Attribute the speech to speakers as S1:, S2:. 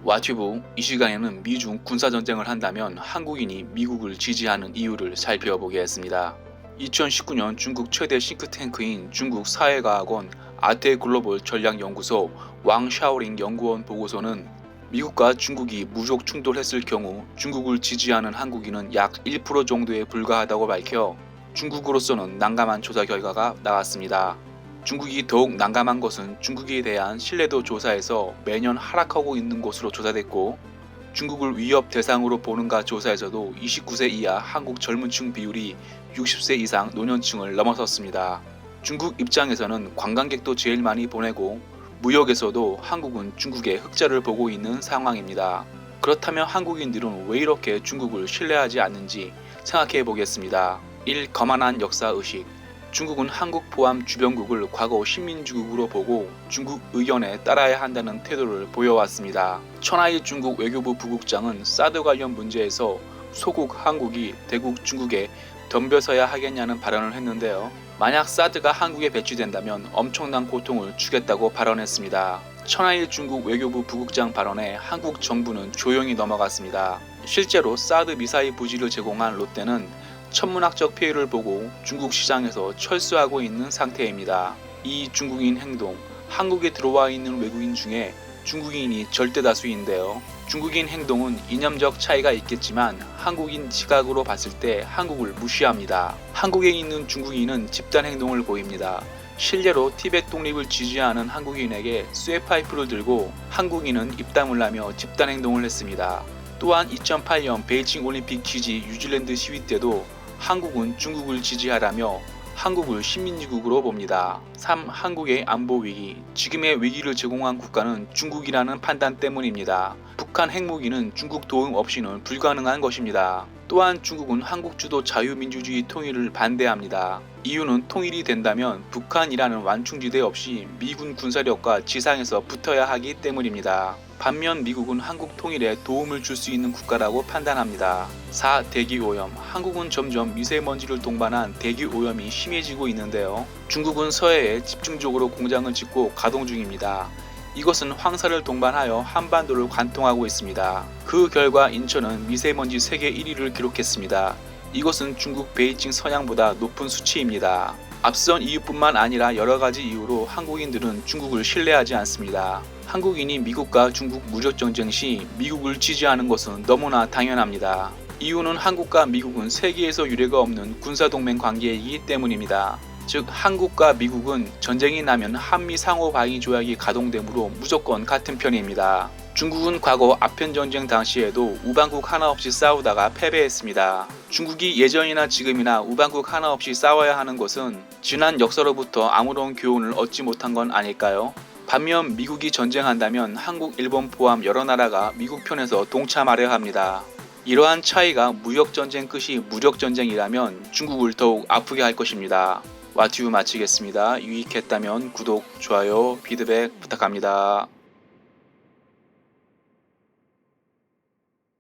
S1: 와튜브 이 시간에는 미중 군사전쟁을 한다면 한국인이 미국을 지지하는 이유를 살펴보겠습니다. 2019년 중국 최대 싱크탱크인 중국 사회과학원 아태글로벌 전략연구소 왕샤오링 연구원 보고서는 미국과 중국이 무력 충돌했을 경우 중국을 지지하는 한국인은 약 1% 정도에 불과하다고 밝혀 중국으로서는 난감한 조사 결과가 나왔습니다. 중국이 더욱 난감한 것은 중국에 대한 신뢰도 조사에서 매년 하락하고 있는 것으로 조사됐고, 중국을 위협 대상으로 보는가 조사에서도 29세 이하 한국 젊은층 비율이 60세 이상 노년층을 넘어섰습니다. 중국 입장에서는 관광객도 제일 많이 보내고 무역에서도 한국은 중국의 흑자를 보고 있는 상황입니다. 그렇다면 한국인들은 왜 이렇게 중국을 신뢰하지 않는지 생각해 보겠습니다. 1. 거만한 역사의식. 중국은 한국 포함 주변국을 과거 식민지국으로 보고 중국 의견에 따라야 한다는 태도를 보여왔습니다. 천하일 중국 외교부 부국장은 사드 관련 문제에서 소국 한국이 대국 중국에 덤벼서야 하겠냐는 발언을 했는데요. 만약 사드가 한국에 배치된다면 엄청난 고통을 주겠다고 발언했습니다. 천하일 중국 외교부 부국장 발언에 한국 정부는 조용히 넘어갔습니다. 실제로 사드 미사일 부지를 제공한 롯데는 천문학적 피해를 보고 중국 시장에서 철수하고 있는 상태입니다. 이 중국인 행동, 한국에 들어와 있는 외국인 중에 중국인이 절대 다수인데요. 중국인 행동은 이념적 차이가 있겠지만 한국인 시각으로 봤을 때 한국을 무시합니다. 한국에 있는 중국인은 집단 행동을 보입니다. 실제로 티베트 독립을 지지하는 한국인에게 쇠파이프를 들고 한국인은 입담을 하며 집단 행동을 했습니다. 또한 2008년 베이징 올림픽 지지 뉴질랜드 시위 때도 한국은 중국을 지지하라며 한국을 식민지국으로 봅니다. 3. 한국의 안보 위기. 지금의 위기를 제공한 국가는 중국이라는 판단 때문입니다. 북한 핵무기는 중국 도움 없이는 불가능한 것입니다. 또한 중국은 한국 주도 자유민주주의 통일을 반대합니다. 이유는 통일이 된다면 북한이라는 완충지대 없이 미군 군사력과 지상에서 붙어야 하기 때문입니다. 반면 미국은 한국 통일에 도움을 줄 수 있는 국가라고 판단합니다. 4. 대기오염. 한국은 점점 미세먼지를 동반한 대기오염이 심해지고 있는데요. 중국은 서해에 집중적으로 공장을 짓고 가동 중입니다. 이것은 황사를 동반하여 한반도를 관통하고 있습니다. 그 결과 인천은 미세먼지 세계 1위를 기록했습니다. 이것은 중국 베이징 서양보다 높은 수치입니다. 앞선 이유뿐만 아니라 여러가지 이유로 한국인들은 중국을 신뢰하지 않습니다. 한국인이 미국과 중국 무력전쟁 시 미국을 지지하는 것은 너무나 당연합니다. 이유는 한국과 미국은 세계에서 유례가 없는 군사동맹 관계이기 때문입니다. 즉 한국과 미국은 전쟁이 나면 한미 상호방위 조약이 가동되므로 무조건 같은 편입니다. 중국은 과거 아편전쟁 당시에도 우방국 하나 없이 싸우다가 패배했습니다. 중국이 예전이나 지금이나 우방국 하나 없이 싸워야 하는 것은 지난 역사로부터 아무런 교훈을 얻지 못한 건 아닐까요? 반면 미국이 전쟁한다면 한국, 일본 포함 여러 나라가 미국 편에서 동참하려 합니다. 이러한 차이가 무역전쟁 끝이 무력전쟁이라면 중국을 더욱 아프게 할 것입니다. 와튜브 마치겠습니다. 유익했다면 구독, 좋아요, 피드백 부탁합니다.